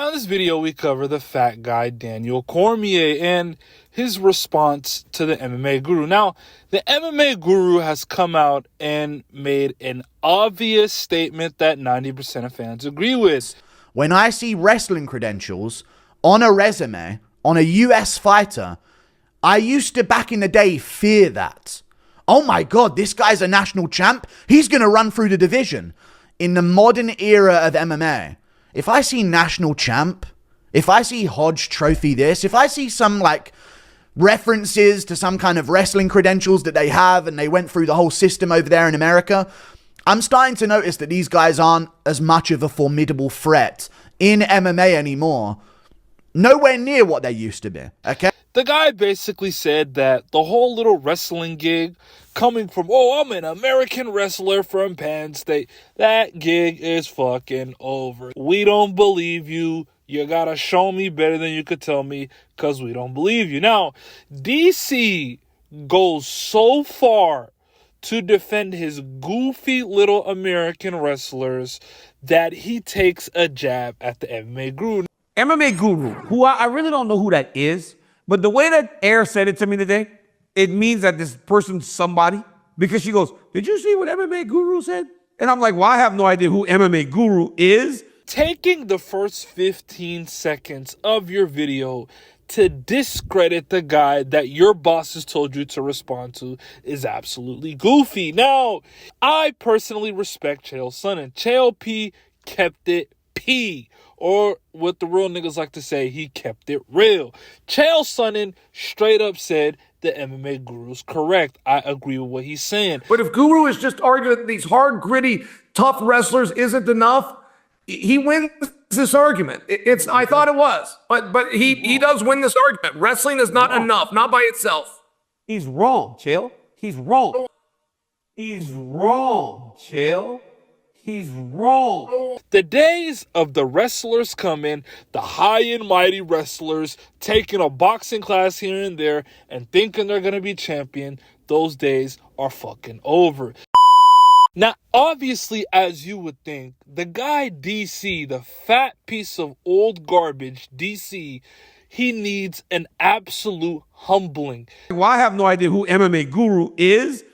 Now in this video, we cover the fat guy Daniel Cormier and his response to the MMA Guru. Now, the MMA Guru has come out and made an obvious statement that 90% of fans agree with. When I see wrestling credentials on a resume, on a US fighter, I used to back in the day fear that. Oh my God, this guy's a national champ. He's going to run through the division. In the modern era of MMA, if I see national champ, if I see Hodge trophy this, if I see some like references to some kind of wrestling credentials that they have and they went through the whole system over there in America, I'm starting to notice that these guys aren't as much of a formidable threat in MMA anymore. Nowhere near what they used to be, okay? The guy basically said that the whole little wrestling gig coming from, oh, I'm an American wrestler from Penn State, that gig is fucking over. We don't believe you. You gotta show me better than you could tell me because we don't believe you. Now, DC goes so far to defend his goofy little American wrestlers that he takes a jab at the MMA Guru. MMA Guru, who I really don't know who that is, but the way that Air said it to me today, it means that this person's somebody, because she goes, did you see what MMA Guru said? And I'm like, well, I have no idea who MMA Guru is. Taking the first 15 seconds of your video to discredit the guy that your bosses told you to respond to is absolutely goofy. Now, I personally respect Chael Sonnen. Chael P kept it P. Or what the real niggas like to say, he kept it real. Chael Sonnen straight up said the MMA Guru's correct. I agree with what he's saying. But if Guru is just arguing that these hard, gritty, tough wrestlers isn't enough, he wins this argument. I thought it was, but he does win this argument. Wrestling is not enough, not by itself. He's wrong, Chael. He's wrong. He's wrong, Chael. He's wrong. The days of the wrestlers coming, the high and mighty wrestlers taking a boxing class here and there and thinking they're going to be champion, those days are fucking over. Now, obviously, as you would think, the guy DC, the fat piece of old garbage DC, he needs an absolute humbling. Well, I have no idea who MMA Guru is.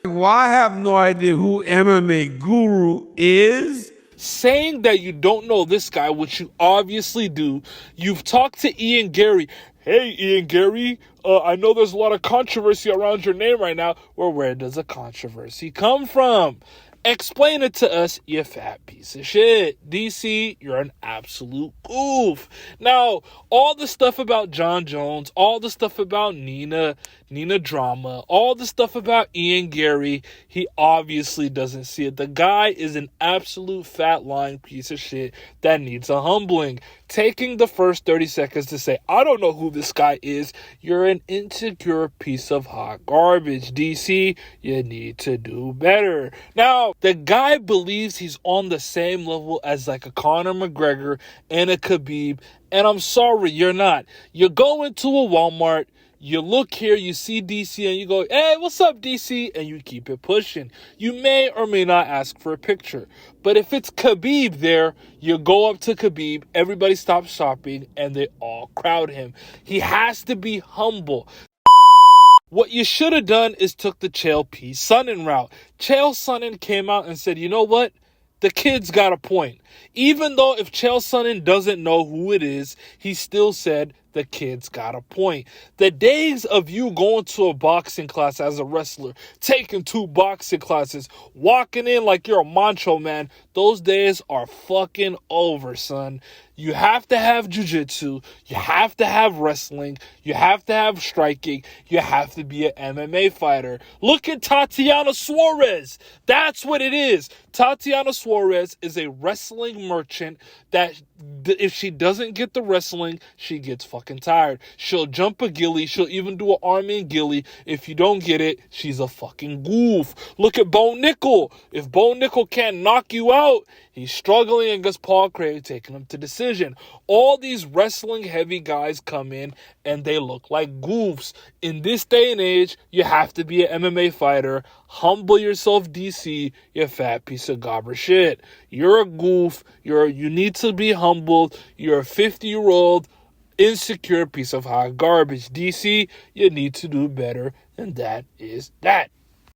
Saying that you don't know this guy, which you obviously do. You've talked to Ian Gary. Hey, Ian Gary, I know there's a lot of controversy around your name right now. Well, where does the controversy come from? Explain it to us, you fat piece of shit. DC, you're an absolute goof. Now, all the stuff about John Jones, all the stuff about Nina Drama, all the stuff about Ian Gary, he obviously doesn't see it. The guy is an absolute fat lying piece of shit that needs a humbling. Taking the first 30 seconds to say, I don't know who this guy is, you're an insecure piece of hot garbage. DC, you need to do better. Now, the guy believes he's on the same level as like a Conor McGregor and a Khabib, and I'm sorry, you're not. You go into a Walmart, you look here, you see DC, and you go, hey, what's up, DC? And you keep it pushing. You may or may not ask for a picture. But if it's Khabib there, you go up to Khabib, everybody stops shopping, and they all crowd him. He has to be humble. What you should have done is took the Chael P. Sonnen route. Chael Sonnen came out and said, you know what? The kid's got a point. Even though if Chael Sonnen doesn't know who it is, he still said the kid's got a point. The days of you going to a boxing class as a wrestler, taking 2 boxing classes, walking in like you're a macho man, those days are fucking over, son. You have to have jiu-jitsu, you have to have wrestling, you have to have striking, you have to be an MMA fighter. Look at Tatiana Suarez. That's what it is. Tatiana Suarez is a wrestling merchant that if she doesn't get the wrestling, she gets fucking fucking tired. She'll jump a ghillie. She'll even do an arm in ghillie. If you don't get it, she's a fucking goof. Look at Bo Nickel. If Bo Nickel can't knock you out, he's struggling against Paul Craig, taking him to decision. All these wrestling heavy guys come in and they look like goofs. In this day and age, you have to be an MMA fighter. Humble yourself, DC, you fat piece of gobber shit. You're a goof. You need to be humbled. You're a 50-year-old insecure piece of hot garbage. DC, you need to do better, and that is that.